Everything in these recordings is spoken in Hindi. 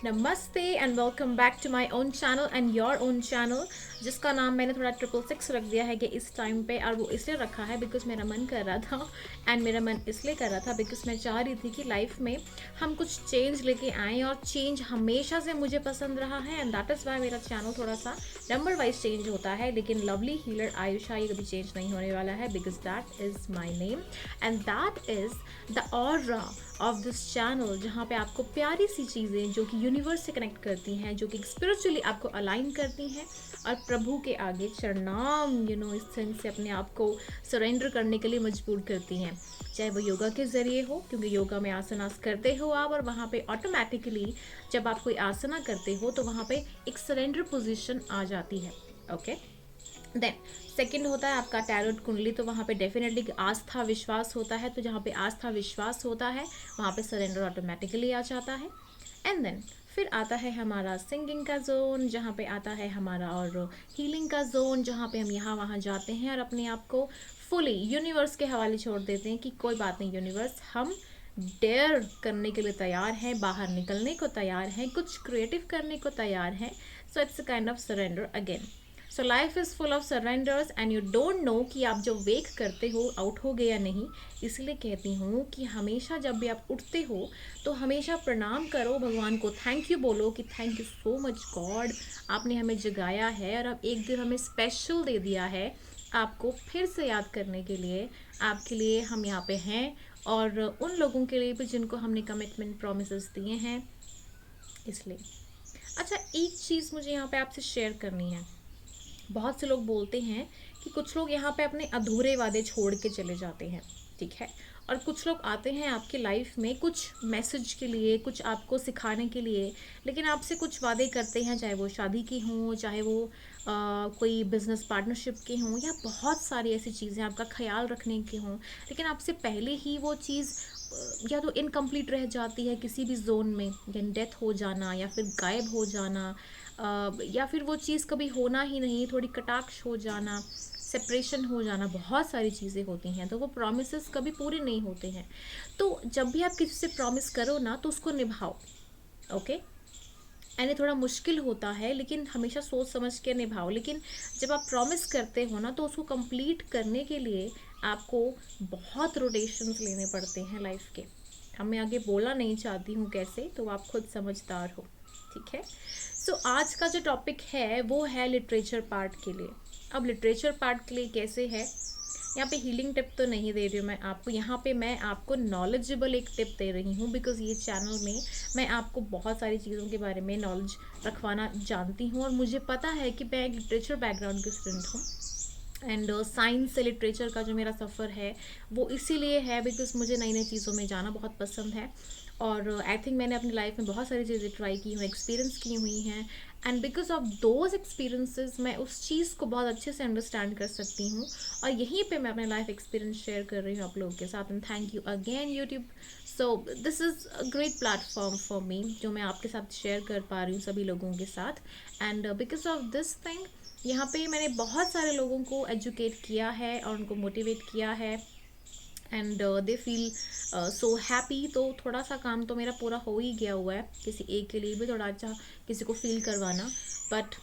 नमस्ते and welcome back to my own channel and your own channel, जिसका नाम मैंने थोड़ा 666 रख दिया है कि इस टाइम पे। और वो इसलिए रखा है बिकॉज मेरा मन कर रहा था। एंड मेरा मन इसलिए कर रहा था बिकॉज मैं चाह रही थी कि लाइफ में हम कुछ चेंज लेके आएँ, और चेंज हमेशा से मुझे पसंद रहा है। एंड दैट इज़ वाई मेरा चैनल थोड़ा सा नंबर वाइज चेंज होता है, लेकिन लवली हीलर आयुषा ये कभी चेंज नहीं होने वाला है because that is my name and that is the aura of this channel, जहाँ पे आपको प्यारी सी चीज़ें जो कि यूनिवर्स से कनेक्ट करती हैं, जो कि स्पिरिचुअली आपको अलाइन करती हैं और प्रभु के आगे चरनाम इस सेंस से अपने आप को सरेंडर करने के लिए मजबूर करती हैं। चाहे वो योगा के ज़रिए हो, क्योंकि योगा में आसनास करते हो आप, और वहाँ पे ऑटोमेटिकली जब आप कोई आसना करते हो तो वहाँ पे एक सरेंडर पोजिशन आ जाती है। ओके, देन सेकंड होता है आपका टैरोट कुंडली। तो वहाँ पे डेफिनेटली आस्था विश्वास होता है, तो जहाँ पे आस्था विश्वास होता है वहाँ पे सरेंडर ऑटोमेटिकली आ जाता है। एंड देन फिर आता है हमारा सिंगिंग का जोन, जहाँ पे आता है हमारा और हीलिंग का जोन, जहाँ पे हम यहाँ वहाँ जाते हैं और अपने आप को फुली यूनिवर्स के हवाले छोड़ देते हैं कि कोई बात नहीं यूनिवर्स, हम डेयर करने के लिए तैयार हैं, बाहर निकलने को तैयार हैं, कुछ क्रिएटिव करने को तैयार हैं। So it's a kind of surrender again. So life is full of surrenders and you don't know कि आप जो वेक करते हो आउट हो गए या नहीं। इसलिए कहती हूँ कि हमेशा जब भी आप उठते हो तो हमेशा प्रणाम करो, भगवान को थैंक यू बोलो कि thank you so much God, आपने हमें जगाया है और अब एक दिन हमें स्पेशल दे दिया है आपको फिर से याद करने के लिए। आपके लिए हम यहाँ पे हैं, और उन लोगों के लिए भी जिनको हमने कमिटमेंट प्रोमिस दिए हैं, इसलिए। अच्छा, एक चीज़ मुझे यहाँ पे आपसे शेयर करनी है। बहुत से लोग बोलते हैं कि कुछ लोग यहाँ पे अपने अधूरे वादे छोड़ के चले जाते हैं, ठीक है, और कुछ लोग आते हैं आपकी लाइफ में कुछ मैसेज के लिए, कुछ आपको सिखाने के लिए, लेकिन आपसे कुछ वादे करते हैं, चाहे वो शादी की हों, चाहे वो कोई बिजनेस पार्टनरशिप के हों, या बहुत सारी ऐसी चीज़ें आपका ख्याल रखने की हों, लेकिन आपसे पहले ही वो चीज़ या तो इनकम्प्लीट रह जाती है किसी भी जोन में, यानी डेथ हो जाना या फिर गायब हो जाना, या फिर वो चीज़ कभी होना ही नहीं, थोड़ी कटाक्ष हो जाना, सेपरेशन हो जाना, बहुत सारी चीज़ें होती हैं, तो वो प्रॉमिसेस कभी पूरे नहीं होते हैं। तो जब भी आप किसी से प्रॉमिस करो ना तो उसको निभाओ। ओके, यानी थोड़ा मुश्किल होता है लेकिन हमेशा सोच समझ के निभाओ। लेकिन जब आप प्रॉमिस करते हो ना तो उसको कंप्लीट करने के लिए आपको बहुत रोटेशंस लेने पड़ते हैं लाइफ के। हम मैं आगे बोलना नहीं चाहती हूँ कैसे, तो आप खुद समझदार हो, ठीक है। सो आज का जो टॉपिक है वो है लिटरेचर पार्ट के लिए। अब लिटरेचर पार्ट के लिए कैसे है, यहाँ पे हीलिंग टिप तो नहीं दे रही हूँ मैं आपको, यहाँ पे मैं आपको नॉलेजेबल एक टिप दे रही हूँ, बिकॉज ये चैनल में मैं आपको बहुत सारी चीज़ों के बारे में नॉलेज रखवाना जानती हूँ, और मुझे पता है कि मैं एक लिटरेचर बैकग्राउंड की स्टूडेंट हूँ। एंड साइंस से लिटरेचर का जो मेरा सफ़र है वो इसीलिए है बिकॉज मुझे नई नई चीज़ों में जाना बहुत पसंद है, और आई थिंक मैंने अपनी लाइफ में बहुत सारी चीज़ें ट्राई की हुई, एक्सपीरियंस की हुई हैं, and because of those experiences मैं उस चीज़ को बहुत अच्छे से अंडरस्टैंड कर सकती हूँ, और यहीं पे मैं अपने लाइफ एक्सपीरियंस शेयर कर रही हूँ आप लोगों के साथ। And thank you again YouTube. So this is a great platform for me, जो मैं आपके साथ शेयर कर पा रही हूँ सभी लोगों के साथ। And because of this thing यहाँ पे मैंने बहुत सारे लोगों को एजुकेट किया है और उनको मोटिवेट किया है, and they feel so happy. तो थोड़ा सा काम तो मेरा पूरा हो ही गया हुआ है, किसी एक के लिए भी थोड़ा अच्छा किसी को फील करवाना, बट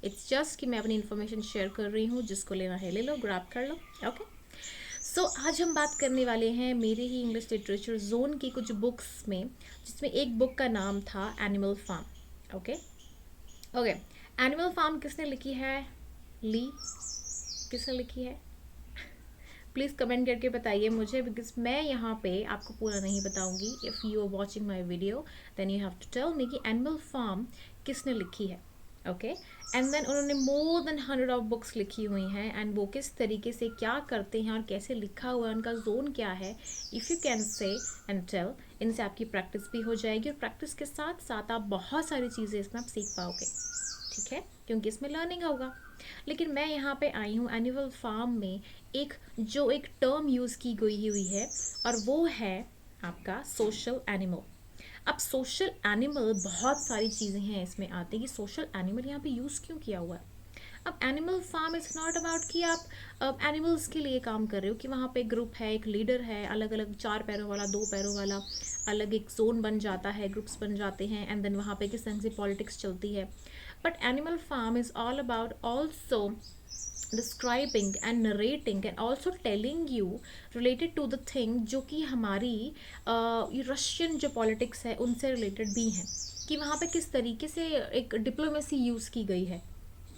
इट्स जस्ट कि मैं अपनी इन्फॉर्मेशन शेयर कर रही हूँ, जिसको लेना है ले लो, ग्रैब कर लो। ओके, सो आज हम बात करने वाले हैं मेरे ही इंग्लिश लिटरेचर जोन की कुछ बुक्स में, जिसमें एक बुक का नाम था Animal Farm. Okay okay, Animal Farm किसने लिखी है? ली, किसने लिखी है? प्लीज़ कमेंट करके बताइए मुझे, बिकॉज मैं यहाँ पे आपको पूरा नहीं बताऊंगी। If you are watching my video then you have to tell me कि एनिमल फार्म किसने लिखी है। ओके, एंड देन उन्होंने मोर देन 100 ऑफ बुक्स लिखी हुई हैं, एंड वो किस तरीके से क्या करते हैं और कैसे लिखा हुआ है, उनका जोन क्या है। If you can say and tell, इनसे आपकी प्रैक्टिस भी हो जाएगी, और प्रैक्टिस के साथ साथ आप बहुत सारी चीज़ें इसमें आप सीख पाओगे, ठीक है, क्योंकि इसमें लर्निंग होगा। लेकिन मैं यहाँ पे आई हूँ एनिमल फार्म में एक टर्म यूज़ की गई हुई है, और वो है आपका सोशल एनिमल। अब सोशल एनिमल बहुत सारी चीज़ें हैं इसमें आते हैं कि सोशल एनिमल यहाँ पे यूज़ क्यों किया हुआ है। अब Animal Farm is not about कि आप एनिमल्स के लिए काम कर रहे हो, कि वहाँ पे ग्रुप है, एक लीडर है, अलग अलग 4 पैरों वाला, 2 पैरों वाला, अलग एक जोन बन जाता है, ग्रुप्स बन जाते हैं, एंड देन वहाँ पे किस तरह से पॉलिटिक्स चलती है. But Animal Farm is all about also describing and narrating and also telling you related to the thing जो कि हमारी रशियन जो पॉलिटिक्स है उनसे रिलेटेड भी हैं, कि वहाँ पे किस तरीके से एक डिप्लोमेसी यूज़ की गई है.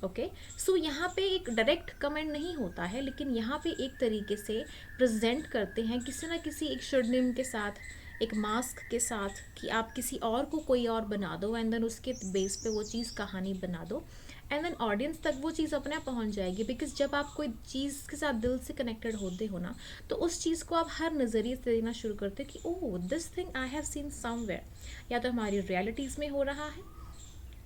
ओके, सो यहाँ पे एक डायरेक्ट कमेंट नहीं होता है, लेकिन यहाँ पे एक तरीके से प्रेजेंट करते हैं किसी ना किसी एक शिरोनिम के साथ, एक मास्क के साथ, कि आप किसी और को कोई और बना दो एंड देन उसके बेस पे वो चीज़ कहानी बना दो, एंड देन ऑडियंस तक वो चीज़ अपने आप पहुंच जाएगी. बिकॉज जब आप कोई चीज़ के साथ दिल से कनेक्टेड होते हो ना, तो उस चीज़ को आप हर नज़रिए से देखना शुरू करते हो कि oh this thing I have seen somewhere, या तो हमारी रियलिटीज़ में हो रहा है,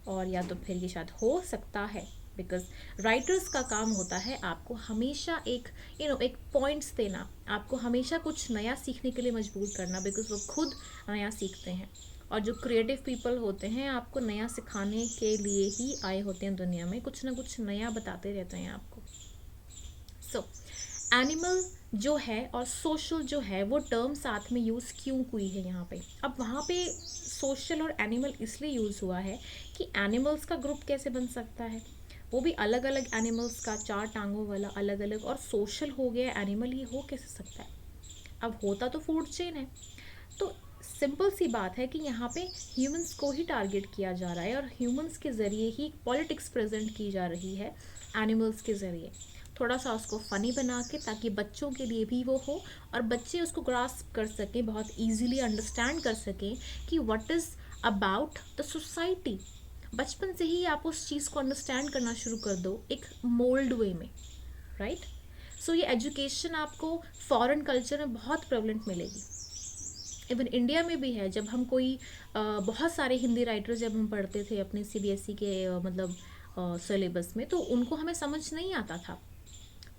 और या तो फिर ये शायद हो सकता है. बिकॉज राइटर्स का काम होता है आपको हमेशा एक एक पॉइंट्स देना, आपको हमेशा कुछ नया सीखने के लिए मजबूर करना, बिकॉज वो खुद नया सीखते हैं. और जो क्रिएटिव पीपल होते हैं आपको नया सिखाने के लिए ही आए होते हैं दुनिया में, कुछ ना कुछ नया बताते रहते हैं आपको. सो एनिमल जो है और सोशल जो है वो टर्म साथ में यूज़ क्यों हुई है यहाँ पे. अब वहाँ पे सोशल और एनिमल इसलिए यूज़ हुआ है कि एनिमल्स का ग्रुप कैसे बन सकता है, वो भी अलग अलग एनिमल्स का, 4 टांगों वाला अलग अलग, और सोशल हो गया एनिमल, ही हो कैसे सकता है. अब होता तो फूड चेन है. तो सिंपल सी बात है कि यहाँ पे ह्यूमंस को ही टारगेट किया जा रहा है, और ह्यूमंस के ज़रिए ही पॉलिटिक्स प्रेजेंट की जा रही है एनिमल्स के ज़रिए, थोड़ा सा उसको फ़नी बना के, ताकि बच्चों के लिए भी वो हो और बच्चे उसको ग्रास्प कर सकें, बहुत ईजीली अंडरस्टैंड कर सकें कि what is about the society. बचपन से ही आप उस चीज़ को अंडरस्टैंड करना शुरू कर दो एक मोल्ड वे में, राइट. सो ये एजुकेशन आपको फॉरेन कल्चर में बहुत प्रेवलेंट मिलेगी, इवन इंडिया में भी है. जब हम कोई बहुत सारे हिंदी राइटर्स जब हम पढ़ते थे अपने सीबीएसई के मतलब सिलेबस में, तो उनको हमें समझ नहीं आता था.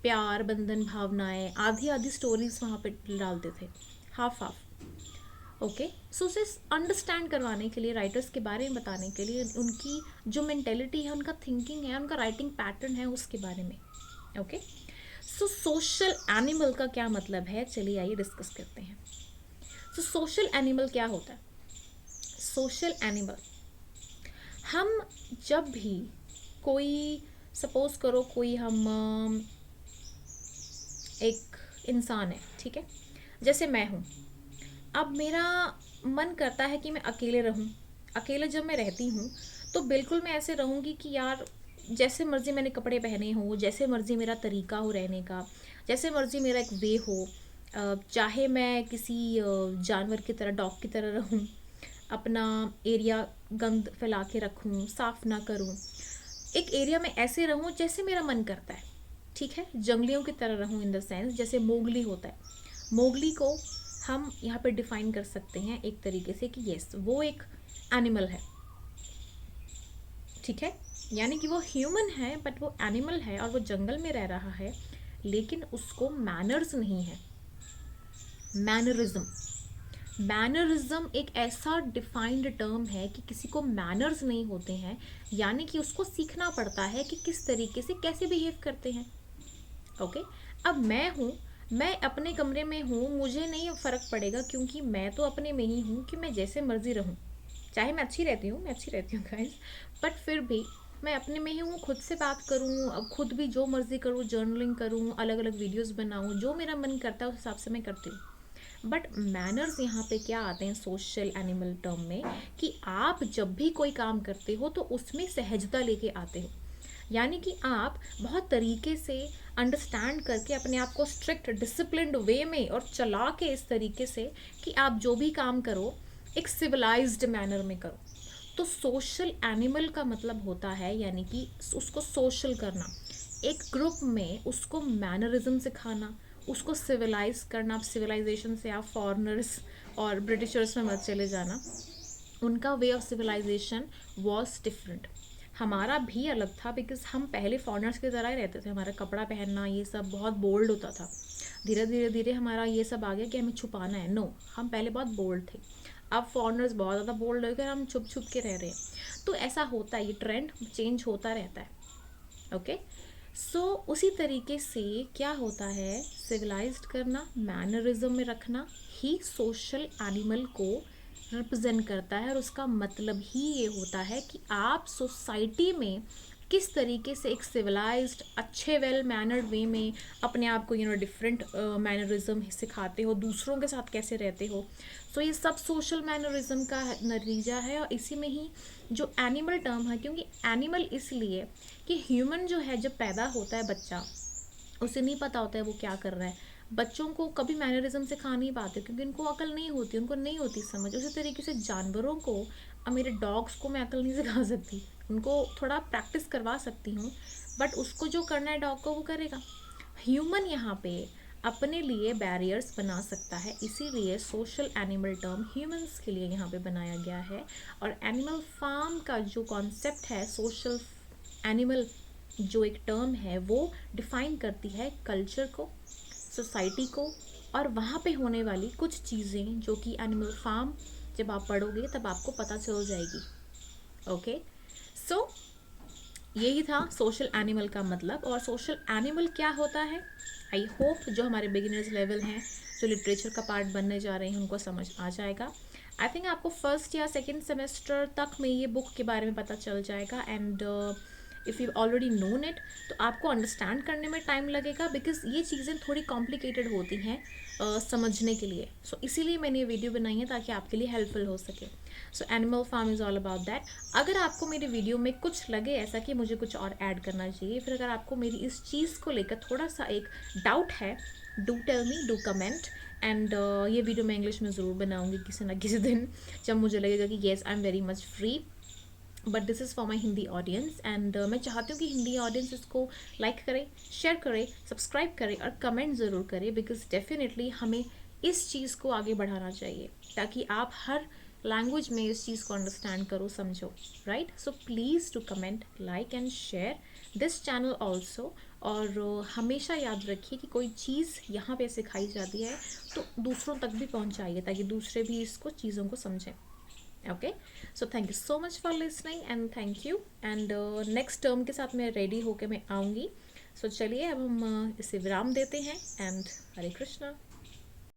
प्यार, बंधन, भावनाएं, आधी आधी स्टोरीज वहाँ पे डालते थे, हाफ हाफ. ओके, सो उसे अंडरस्टैंड करवाने के लिए, राइटर्स के बारे में बताने के लिए, उनकी जो मेंटेलिटी है, उनका थिंकिंग है, उनका राइटिंग पैटर्न है, उसके बारे में. ओके, सो सोशल एनिमल का क्या मतलब है, चलिए आइए डिस्कस करते हैं. सो सोशल एनिमल क्या होता है. सोशल एनिमल, हम जब भी कोई, सपोज करो कोई हम एक इंसान है, ठीक है, जैसे मैं हूँ. अब मेरा मन करता है कि मैं अकेले रहूँ. अकेले जब मैं रहती हूँ तो बिल्कुल मैं ऐसे रहूँगी कि यार जैसे मर्ज़ी मैंने कपड़े पहने हों, जैसे मर्ज़ी मेरा तरीका हो रहने का, जैसे मर्ज़ी मेरा एक वे हो, चाहे मैं किसी जानवर की तरह, डॉग की तरह रहूँ, अपना एरिया गंद फैला के रखूँ, साफ़ ना करूँ, एक एरिया में ऐसे रहूँ जैसे मेरा मन करता है, ठीक है, जंगलियों की तरह रहूँ, इन द सेंस जैसे मोगली होता है. मोगली को हम यहाँ पे डिफाइन कर सकते हैं एक तरीके से कि यस वो एक एनिमल है, ठीक है, यानी कि वो ह्यूमन है बट वो एनिमल है, और वो जंगल में रह रहा है, लेकिन उसको मैनर्स नहीं है. मैनरिज्म, मैनरिज्म एक ऐसा डिफाइंड टर्म है कि किसी को मैनर्स नहीं होते हैं, यानी कि उसको सीखना पड़ता है कि किस तरीके से कैसे बिहेव करते हैं. ओके, अब मैं हूँ, मैं अपने कमरे में हूँ, मुझे नहीं फ़र्क पड़ेगा, क्योंकि मैं तो अपने में ही हूँ कि मैं जैसे मर्ज़ी रहूँ. चाहे मैं अच्छी रहती हूँ, मैं अच्छी रहती हूँ गाइस, बट फिर भी मैं अपने में ही हूँ, खुद से बात करूँ, अब खुद भी जो मर्ज़ी करूँ, जर्नलिंग करूँ, अलग अलग वीडियोस बनाऊँ, जो मेरा मन करता है उस हिसाब से मैं करती हूँ. बट मैनर्स यहाँ पे क्या आते हैं सोशल एनिमल टर्म में, कि आप जब भी कोई काम करते हो तो उसमें सहजता लेके आते हो, यानी कि आप बहुत तरीके से अंडरस्टैंड करके अपने आप को स्ट्रिक्ट डिसिप्लिन्ड वे में और चला के इस तरीके से कि आप जो भी काम करो एक सिविलाइज्ड मैनर में करो. तो सोशल एनिमल का मतलब होता है यानी कि उसको सोशल करना, एक ग्रुप में उसको मैनरिज्म सिखाना, उसको सिविलाइज करना. आप सिविलाइजेशन से आप फॉरेनर्स और ब्रिटिशर्स में मत चले जाना, उनका way of civilisation was different, हमारा भी अलग था, बिकॉज हम पहले फॉरेनर्स की तरह ही रहते थे. हमारा कपड़ा पहनना ये सब बहुत बोल्ड होता था. धीरे धीरे धीरे हमारा ये सब आ गया कि हमें छुपाना है. नो, हम पहले बहुत बोल्ड थे, अब फॉरेनर्स बहुत ज़्यादा बोल्ड हो गए, हम छुप छुप के रह रहे हैं. तो ऐसा होता है, ये ट्रेंड चेंज होता रहता है. ओके। सो उसी तरीके से क्या होता है, सिविलाइज्ड करना, मैनरिज्म में रखना ही सोशल एनिमल को रिप्रेजेंट करता है, और उसका मतलब ही ये होता है कि आप सोसाइटी में किस तरीके से एक सिविलाइज्ड अच्छे वेल मैनर्ड वे में अपने आप को डिफरेंट मैनरिज्म सिखाते हो, दूसरों के साथ कैसे रहते हो। सो ये सब सोशल मैनरिज्म का नतीजा है, और इसी में ही जो एनिमल टर्म है, क्योंकि एनिमल इसलिए कि ह्यूमन जो है, जब पैदा होता है बच्चा, उसे नहीं पता होता है वो क्या कर रहा है। बच्चों को कभी मैनरिज्म सिखा नहीं पाते क्योंकि उनको अकल नहीं होती, उनको नहीं होती समझ। उसी तरीके से जानवरों को, अब मेरे डॉग्स को मैं अकल नहीं सिखा सकती, उनको थोड़ा प्रैक्टिस करवा सकती हूँ, बट उसको जो करना है डॉग को वो करेगा। ह्यूमन यहाँ पे अपने लिए बैरियर्स बना सकता है, इसीलिए सोशल एनिमल टर्म ह्यूमंस के लिए यहाँ पे बनाया गया है। और एनिमल फार्म का जो कॉन्सेप्ट है, सोशल एनिमल जो एक टर्म है, वो डिफाइन करती है कल्चर को, सोसाइटी को, और वहाँ पे होने वाली कुछ चीज़ें जो कि एनिमल फार्म जब आप पढ़ोगे तब आपको पता चल जाएगी। ओके। सो यही था सोशल एनिमल का मतलब। और सोशल एनिमल क्या होता है, आई होप जो हमारे बिगिनर्स लेवल हैं, जो लिटरेचर का पार्ट बनने जा रहे हैं, उनको समझ आ जाएगा। आई थिंक आपको फर्स्ट या सेकेंड सेमेस्टर तक में ये बुक के बारे में पता चल जाएगा। And if you already known it, तो आपको अंडरस्टैंड करने में टाइम लगेगा, बिकॉज ये चीज़ें थोड़ी कॉम्प्लिकेटेड होती हैं समझने के लिए। सो इसीलिए मैंने ये वीडियो बनाई है ताकि आपके लिए हेल्पफुल हो सके। So Animal Farm is all about that. अगर आपको मेरी वीडियो में कुछ लगे ऐसा कि मुझे कुछ और ऐड करना चाहिए, फिर अगर आपको मेरी इस चीज़ को लेकर थोड़ा सा एक डाउट है, do tell me, do comment. And ये वीडियो मैं इंग्लिश में ज़रूर बनाऊंगी किसी ना किसी दिन, जब मुझे लगेगा कि yes I am very much free. But this is for my Hindi audience, and मैं चाहती हूँ कि हिंदी ऑडियंस इसको लाइक करे, शेयर करे, सब्सक्राइब करे और कमेंट ज़रूर करे, बिकॉज डेफिनेटली हमें इस चीज़ को आगे बढ़ाना चाहिए ताकि आप हर लैंग्वेज में इस चीज़ को अंडरस्टैंड करो, समझो, right. So please to comment, like and share this channel also. और हमेशा याद रखिए कि कोई चीज़ यहाँ पे सिखाई जाती है तो दूसरों तक भी पहुँचाइए ताकि दूसरे भी इसको चीज़ों को समझें। Okay. So thank you so much for listening and thank you. And next term के साथ मैं रेडी होकर मैं आऊँगी। सो चलिए अब हम इसे विराम देते हैं, एंड हरे कृष्णा।